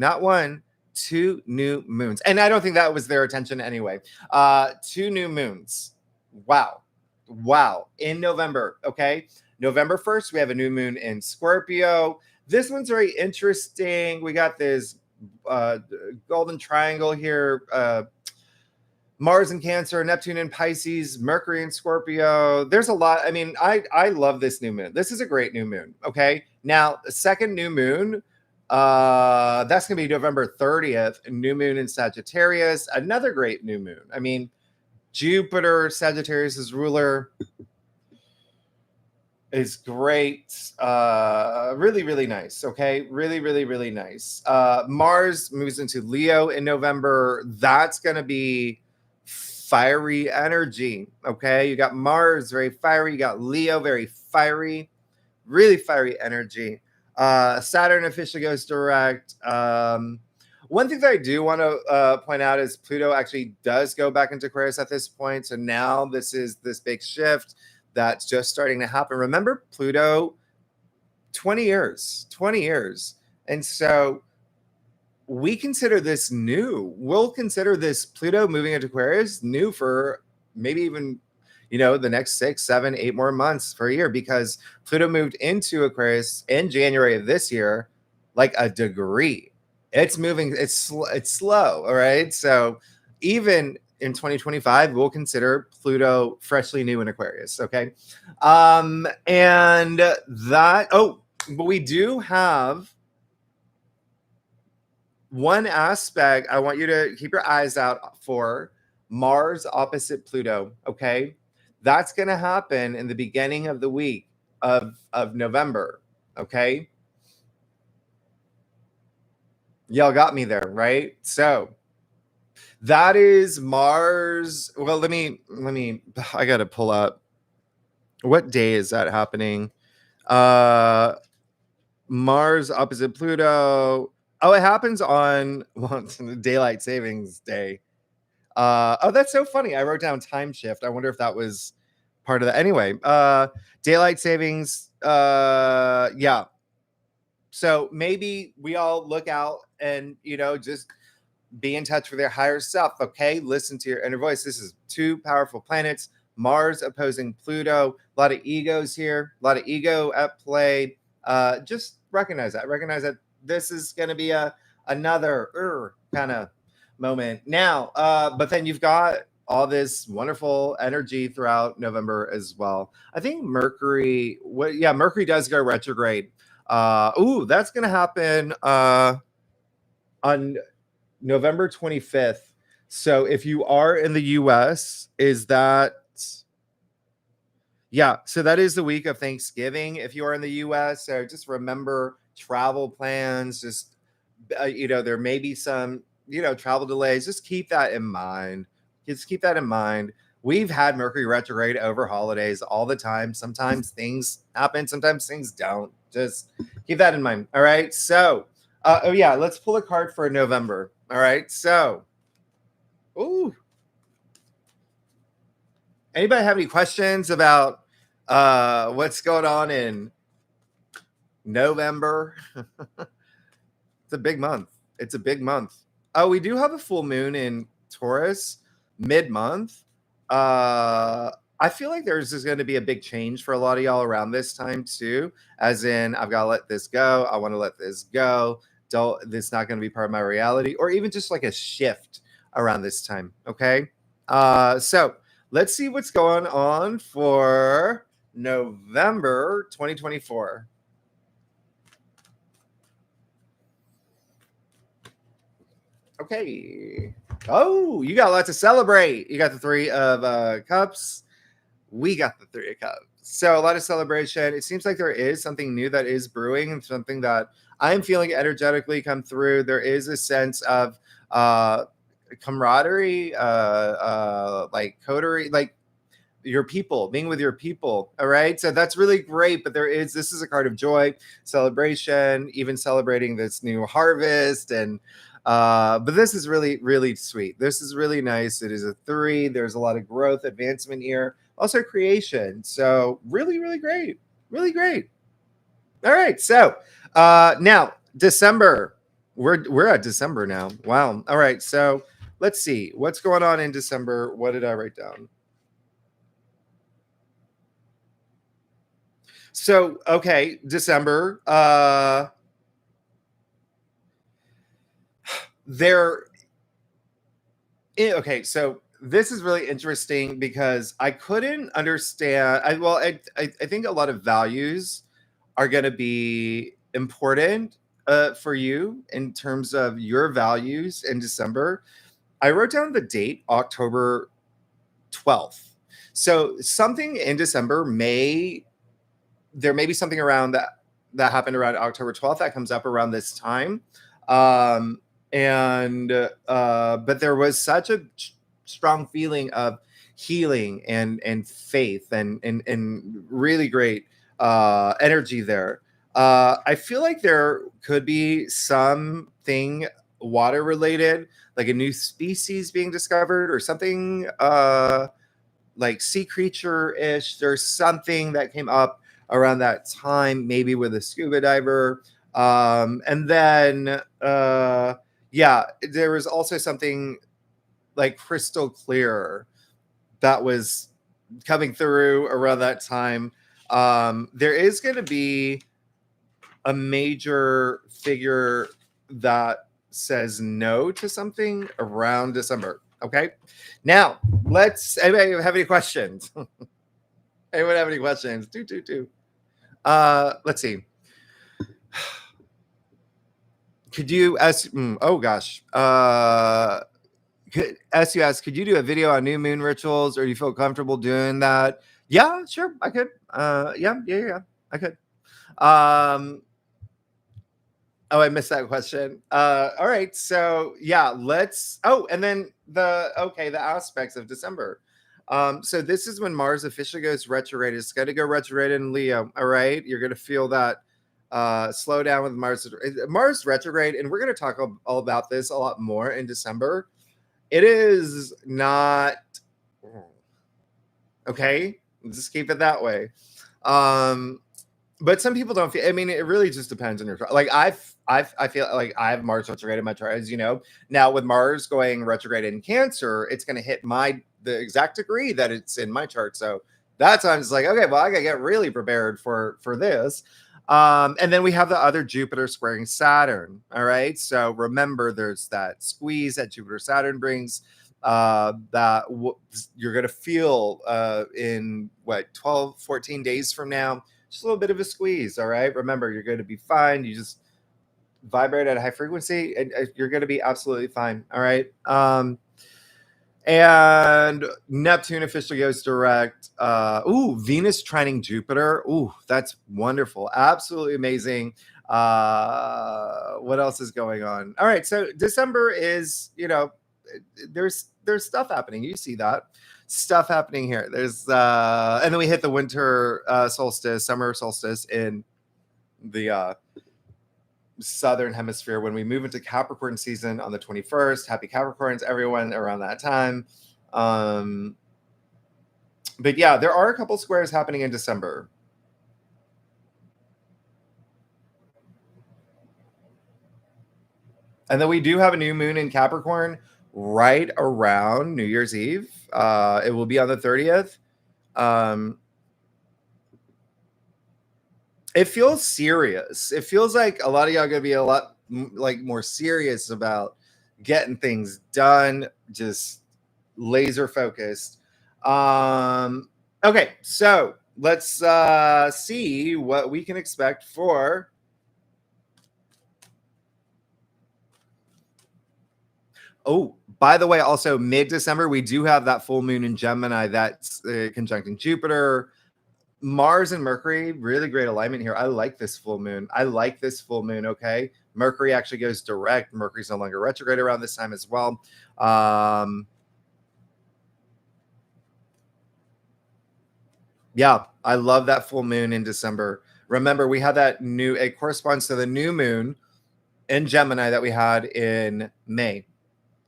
new moons. And I don't think that was their attention anyway. 2 new moons. Wow. In November. Okay. November 1st, we have a new moon in Scorpio. This one's very interesting. We got this golden triangle here. Mars in Cancer, Neptune in Pisces, Mercury in Scorpio. There's a lot. I mean, I love this new moon. This is a great new moon. Okay. Now, the second new moon That's going to be November 30th, new moon in Sagittarius, another great new moon. I mean, Jupiter, Sagittarius' ruler, is great. Really, really nice. Okay. Really, really, really nice. Mars moves into Leo in November. That's going to be fiery energy. Okay. You got Mars, very fiery. You got Leo, very fiery, really fiery energy. Saturn officially goes direct. One thing that I do want to point out is Pluto actually does go back into Aquarius at this point. So now this is this big shift that's just starting to happen. Remember, Pluto, 20 years, 20 years. And so we consider this new. We'll consider this Pluto moving into Aquarius new for maybe even, the next 6, 7, 8 more months for a year, because Pluto moved into Aquarius in January of this year, like a degree. It's moving. It's slow. All right. So even in 2025, we'll consider Pluto freshly new in Aquarius. Okay. And that, but we do have one aspect I want you to keep your eyes out for: Mars opposite Pluto. Okay. That's going to happen in the beginning of the week of November. Okay. Y'all got me there, right? So that is Mars. Well, let me, I got to pull up. What day is that happening? Mars opposite Pluto. Oh, it happens on daylight savings day. That's so funny. I wrote down time shift. I wonder if that was part of that. Anyway, daylight savings. Yeah. So maybe we all look out and, just be in touch with their higher self. Okay. Listen to your inner voice. This is two powerful planets. Mars opposing Pluto. A lot of egos here. A lot of ego at play. Just recognize that. Recognize that this is going to be another kind of moment now. But then you've got all this wonderful energy throughout November as well. I think Mercury. Mercury does go retrograde. That's going to happen on November 25th. So if you are in the US, so that is the week of Thanksgiving if you are in the US. So just remember travel plans. Just, there may be some, travel delays. Just keep that in mind. We've had Mercury retrograde over holidays all the time. Sometimes things happen, sometimes things don't. Just keep that in mind. All right. So, let's pull a card for November. All right. So, anybody have any questions about what's going on in November? It's a big month. Oh, we do have a full moon in Taurus mid-month. I feel like there's just going to be a big change for a lot of y'all around this time too. As in, I've got to let this go. I want to let this go. This not going to be part of my reality, or even just like a shift around this time. Okay. So let's see what's going on for November 2024. Okay. Oh, you got a lot to celebrate. You got the Three of Cups. We got the Three of Cups. So a lot of celebration. It seems like there is something new that is brewing, and something that I'm feeling energetically come through. There is a sense of camaraderie, like coterie, like your people, being with your people. All right. So that's really great. But this is a card of joy, celebration, even celebrating this new harvest. And but this is really, really sweet. This is really nice. It is a 3. There's a lot of growth, advancement here, also creation. So really, really great. Really great. All right. So now December. We're at December now. Wow. All right. So let's see what's going on in December. What did I write down? So, okay, December. Okay, so this is really interesting because I couldn't understand. I think a lot of values are going to be important for you in terms of your values in December, I wrote down the date October 12th. So something in December there may be something around that happened around October 12th that comes up around this time. And but there was such a strong feeling of healing and faith and really great energy there. I feel like there could be something water related, like a new species being discovered or something like sea creature ish. There's something that came up around that time, maybe with a scuba diver. And then, yeah, there was also something like crystal clear that was coming through around that time. There is going to be a major figure that says no to something around December. Okay. Now, anybody have any questions? Anyone have any questions? Do. Let's see. Could you ask? Oh gosh. Could you do a video on new moon rituals, or do you feel comfortable doing that? Yeah, sure, I could. Yeah, I could. Oh, I missed that question. All right, so yeah, let's. Oh, and then the aspects of December. So this is when Mars officially goes retrograde. It's going to go retrograde in Leo. All right, you're going to feel that slow down with Mars retrograde, and we're going to talk all about this a lot more in December. It is not okay. Just keep it that way. But some people don't feel. I mean, it really just depends on your chart. Like I feel like I have Mars retrograde in my chart, as you know. Now with Mars going retrograde in Cancer, it's going to hit the exact degree that it's in my chart. So that's why I'm just like, okay, well, I got to get really prepared for this. And then we have the other Jupiter squaring Saturn. All right. So remember, there's that squeeze that Jupiter Saturn brings you're going to feel in 12, 14 days from now. Just a little bit of a squeeze. All right. Remember, you're going to be fine. You just vibrate at a high frequency and you're going to be absolutely fine. All right. And Neptune officially goes direct. Venus trining Jupiter. Ooh, that's wonderful. Absolutely amazing. What else is going on? All right. So December is, there's stuff happening. You see that stuff happening here. There's and then we hit the winter solstice, summer solstice in the southern hemisphere when we move into Capricorn season on the 21st. Happy Capricorns, everyone, around that time. But yeah, there are a couple squares happening in December. And then we do have a new moon in Capricorn right around New Year's Eve. It will be on the 30th. It feels serious. It feels like a lot of y'all are going to be a lot like more serious about getting things done, just laser focused. Okay, so let's see what we can expect for by the way, also mid-December, we do have that full moon in Gemini that's conjuncting Jupiter. Mars and Mercury, really great alignment here. I like this full moon. Okay. Mercury actually goes direct. Mercury's no longer retrograde around this time as well. Yeah, I love that full moon in December. Remember, we had it corresponds to the new moon in Gemini that we had in May.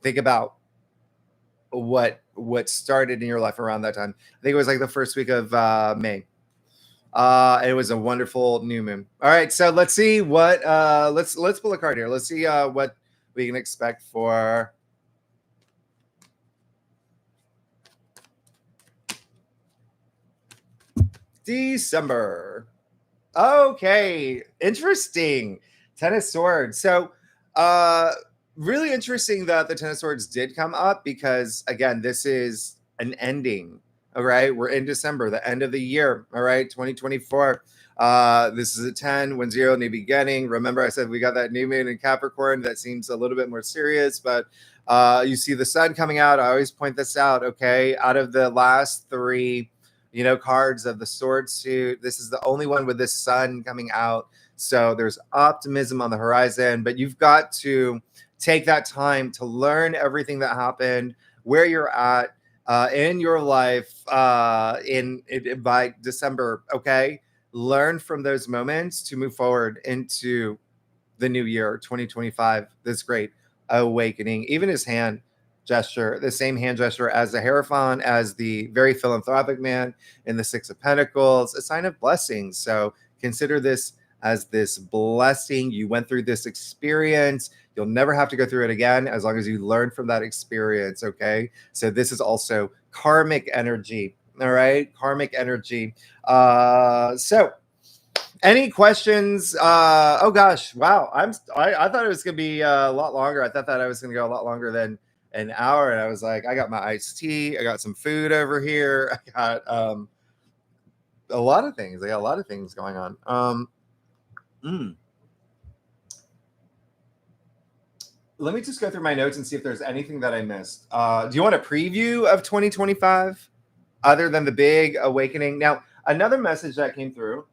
Think about what started in your life around that time. I think it was like the first week of May. It was a wonderful new moon. All right, so let's see what let's pull a card here. Let's see what we can expect for December. Okay, interesting. Ten of Swords. So really interesting that the Ten of Swords did come up because again, this is an ending. All right, we're in December, the end of the year. All right, 2024. This is a 10, 1-0, new beginning. Remember, I said we got that new moon in Capricorn that seems a little bit more serious, but you see the sun coming out. I always point this out, okay? Out of the last three, cards of the sword suit, this is the only one with this sun coming out. So there's optimism on the horizon, but you've got to take that time to learn everything that happened, where you're at in your life by December, okay? Learn from those moments to move forward into the new year, 2025. This great awakening. Even his hand gesture, the same hand gesture as the Hierophant, as the very philanthropic man in the Six of Pentacles, a sign of blessings. So consider this as this blessing. You went through this experience. You'll never have to go through it again as long as you learn from that experience. Okay. So this is also karmic energy. All right. Karmic energy. So any questions? Oh gosh, wow. I thought it was gonna be a lot longer. I thought that I was gonna go a lot longer than an hour, and I was like, I got my iced tea, I got some food over here, I got a lot of things. I got a lot of things going on. Let me just go through my notes and see if there's anything that I missed. Do you want a preview of 2025 other than the big awakening? Now, another message that came through.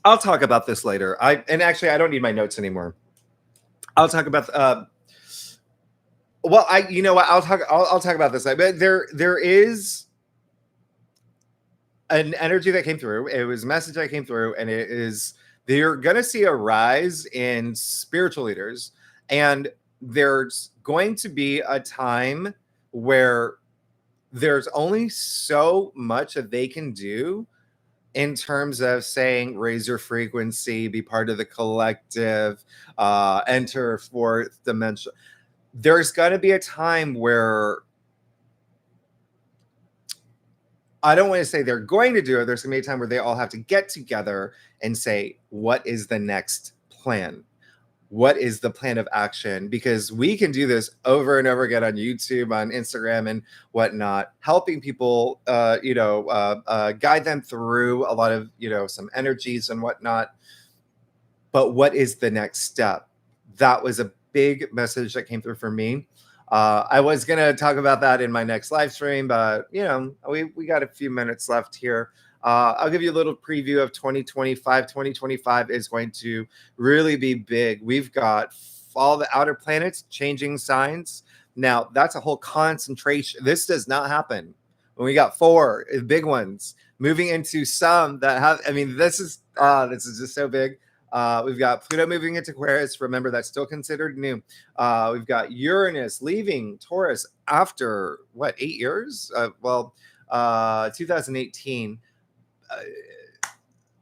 I'll talk about this later. And actually I don't need my notes anymore. I'll talk about I'll talk about this. But there is an energy that came through. It was a message that came through, and it is they're going to see a rise in spiritual leaders, and there's going to be a time where there's only so much that they can do in terms of saying raise your frequency, be part of the collective, enter fourth dimension. There's going to be a time where I don't want to say they're going to do it. There's going to be a time where they all have to get together and say, what is the next plan? What is the plan of action? Because we can do this over and over again on YouTube, on Instagram, and whatnot, helping people, guide them through a lot of, some energies and whatnot. But what is the next step? That was a big message that came through for me. I was going to talk about that in my next live stream, but, we got a few minutes left here. I'll give you a little preview of 2025. 2025 is going to really be big. We've got all the outer planets changing signs. Now, that's a whole concentration. This does not happen when we got 4 big ones moving into some that have, this is just so big. We've got Pluto moving into Aquarius. Remember, that's still considered new. We've got Uranus leaving Taurus after 8 years? 2018.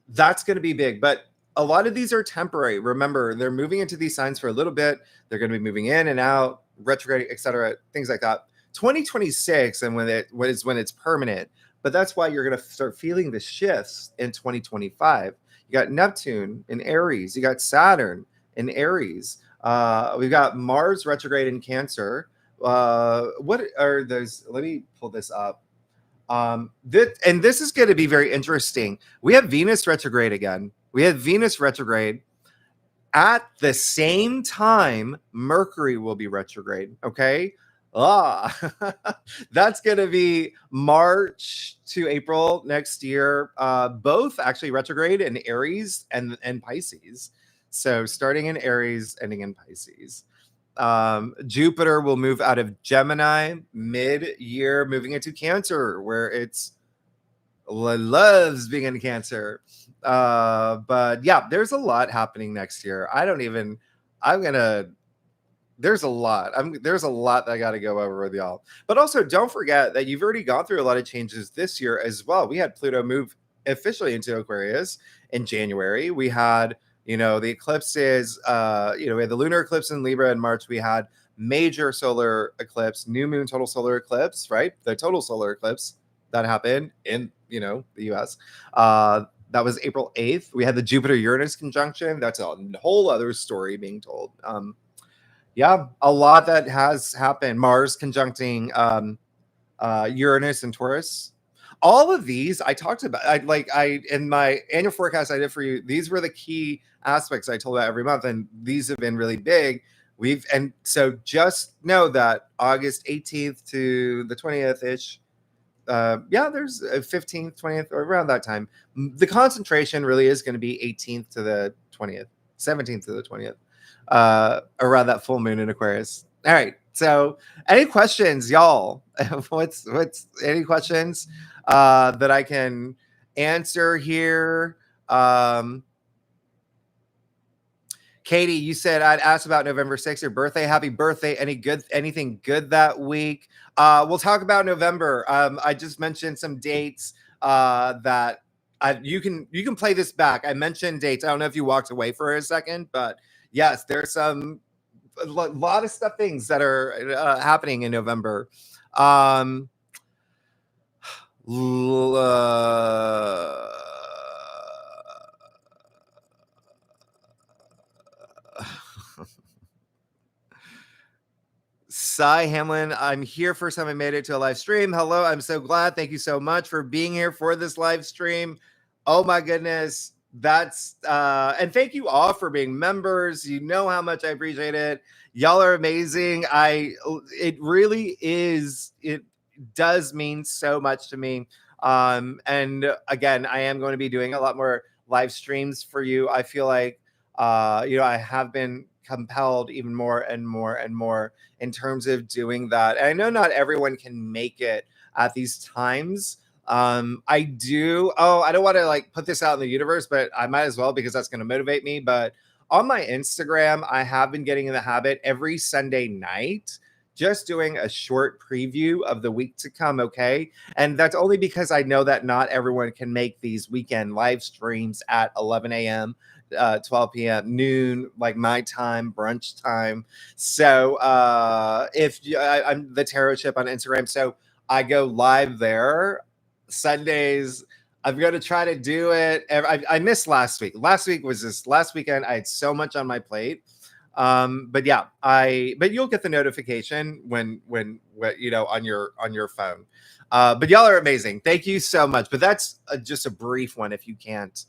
That's going to be big, but a lot of these are temporary. Remember, they're moving into these signs for a little bit. They're going to be moving in and out, retrograde, etc., things like that. 2026, and when it's permanent. But that's why you're going to start feeling the shifts in 2025. You got Neptune in Aries. You got Saturn in Aries. We've got Mars retrograde in Cancer. What are those? Let me pull this up. This is going to be very interesting. We have Venus retrograde again. We have Venus retrograde at the same time Mercury will be retrograde. Okay. That's going to be March to April next year. Both actually retrograde in Aries and Pisces. So starting in Aries, ending in Pisces. Jupiter will move out of Gemini mid-year, moving into Cancer, where it's loves being in Cancer. But yeah, there's a lot happening next year. There's a lot. There's a lot that I got to go over with y'all. But also, don't forget that you've already gone through a lot of changes this year as well. We had Pluto move officially into Aquarius in January. We had, the eclipses. We had the lunar eclipse in Libra in March. We had major solar eclipse, new moon total solar eclipse, right? The total solar eclipse that happened in, the U.S. That was April 8th. We had the Jupiter-Uranus conjunction. That's a whole other story being told. Yeah, a lot that has happened. Mars conjuncting Uranus and Taurus. all of these I talked about. I in my annual forecast I did for you, these were the key aspects I told about every month, and these have been really big. And so just know that August 18th to the 20th ish, there's a 15th, 20th, or around that time. The concentration really is going to be 18th to the 20th, 17th to the 20th, around that full moon in Aquarius. All right. So, any questions, y'all? what's any questions that I can answer here? Katie, you said I'd ask about November 6th, your birthday. Happy birthday. Anything good that week? We'll talk about November. I just mentioned some dates that you can play this back. I mentioned dates. I don't know if you walked away for a second, but yes, there's a lot of things that are happening in November. Cy Hamlin, I'm here. First time I made it to a live stream. Hello, I'm so glad. Thank you so much for being here for this live stream. Oh my goodness. That's and thank you all for being members. You know how much I appreciate it. Y'all are amazing. It really is, it does mean so much to me. And again, I am going to be doing a lot more live streams for you. I feel like I have been compelled even more and more and more in terms of doing that. And I know not everyone can make it at these times. I do. Oh, I don't want to put this out in the universe, but I might as well because that's going to motivate me. But on my Instagram, I have been getting in the habit every Sunday night just doing a short preview of the week to come. Okay. And that's only because I know that not everyone can make these weekend live streams at 11 a.m. 12 p.m. noon, like my time, brunch time. So I'm the tarot chip on Instagram, so I go live there Sundays. I'm going to try to do it. I missed last week. Last weekend. I had so much on my plate. But you'll get the notification when on your phone. But y'all are amazing. Thank you so much. But that's just a brief one if you can't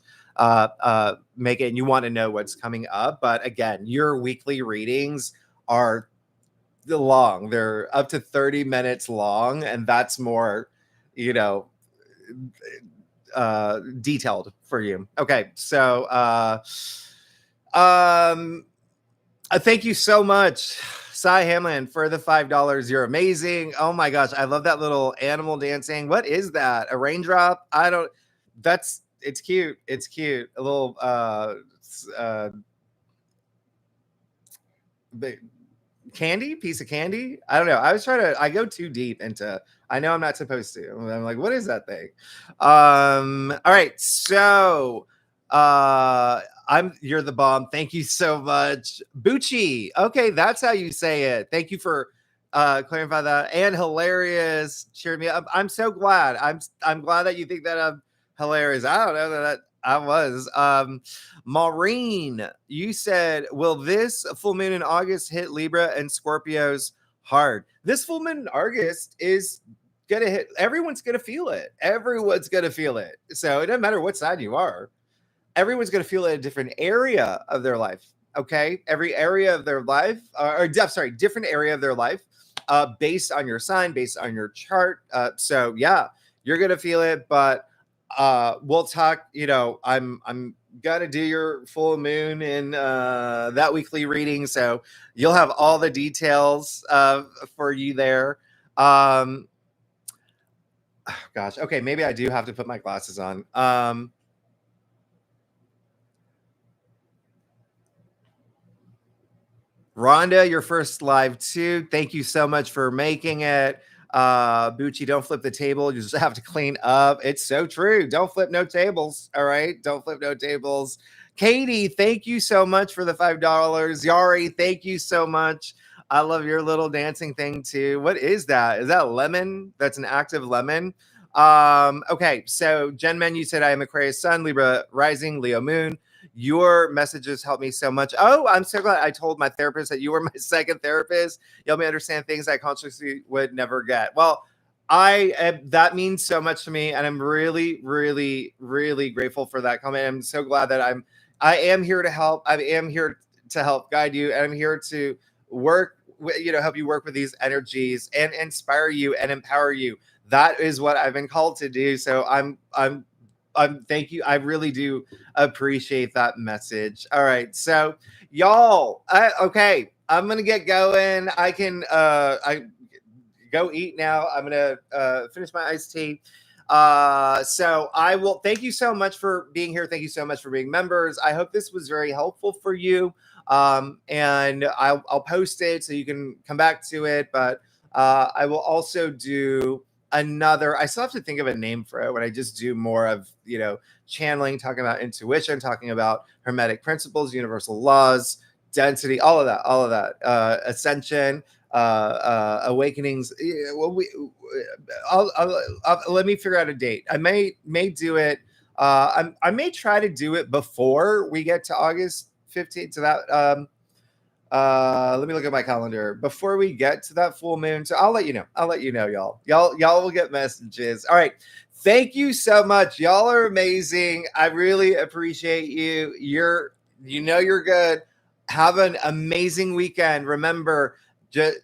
make it and you want to know what's coming up. But again, your weekly readings are long. They're up to 30 minutes long, and that's more, detailed for you. Okay, so thank you so much, Cy Hamlin, for the $5. You're amazing. Oh my gosh, I love that little animal dancing. What is that? A raindrop? It's cute. It's cute. A little piece of candy. I don't know. I go too deep into, I know I'm not supposed to. I'm like, what is that thing? All right. So you're the bomb. Thank you so much. Bucci. Okay, that's how you say it. Thank you for clarifying that. And hilarious. Cheered me up. I'm so glad. I'm glad that you think that I'm hilarious. I don't know that I was. Maureen, you said, will this full moon in August hit Libra and Scorpios hard? This full moon in August is gonna hit. Everyone's gonna feel it. Everyone's gonna feel it. So it doesn't matter what side you are. Everyone's gonna feel it in a different area of their life. Okay, every area of their life, different area of their life, based on your sign, based on your chart. So yeah, you're gonna feel it, but we'll talk. I'm gonna do your full moon in that weekly reading, so you'll have all the details for you there. Gosh, okay, maybe I do have to put my glasses on. Rhonda, your first live too. Thank you so much for making it. Bucci, don't flip the table. You just have to clean up. It's so true. Don't flip no tables. All right. Don't flip no tables. Katie, thank you so much for the $5. Yari, thank you so much. I love your little dancing thing too. What is that? Is that lemon? That's an active lemon. Okay. So Jen Men, you said I am Aquarius Sun, Libra Rising, Leo Moon. Your messages help me so much. Oh, I'm so glad I told my therapist that you were my second therapist. You help me understand things I consciously would never get. Well, that means so much to me, and I'm really, really, really grateful for that comment. I'm so glad that I am here to help. I am here to help guide you, and I'm here to work, help you work with these energies and inspire you and empower you. That is what I've been called to do. So I'm thank you. I really do appreciate that message. All right, so y'all, okay, I'm gonna get going. I go eat now. I'm gonna finish my iced tea. So I will thank you so much for being here. Thank you so much for being members. I hope this was very helpful for you. And I'll post it so you can come back to it. But I will also do another. I still have to think of a name for it when I just do more of channeling, talking about intuition, talking about hermetic principles, universal laws, density, all of that, ascension, awakenings. Well, let me figure out a date. I may do it. I may try to do it before we get to August 15th. To that, let me look at my calendar before we get to that full moon. So I'll let you know. Y'all will get messages. All right. Thank you so much. Y'all are amazing. I really appreciate you. You're good. Have an amazing weekend. Remember, just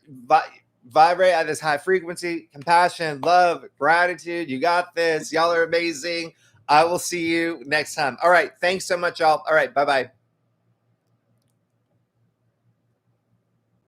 vibrate at this high frequency, compassion, love, gratitude. You got this. Y'all are amazing. I will see you next time. All right. Thanks so much, y'all. All right. Bye-bye.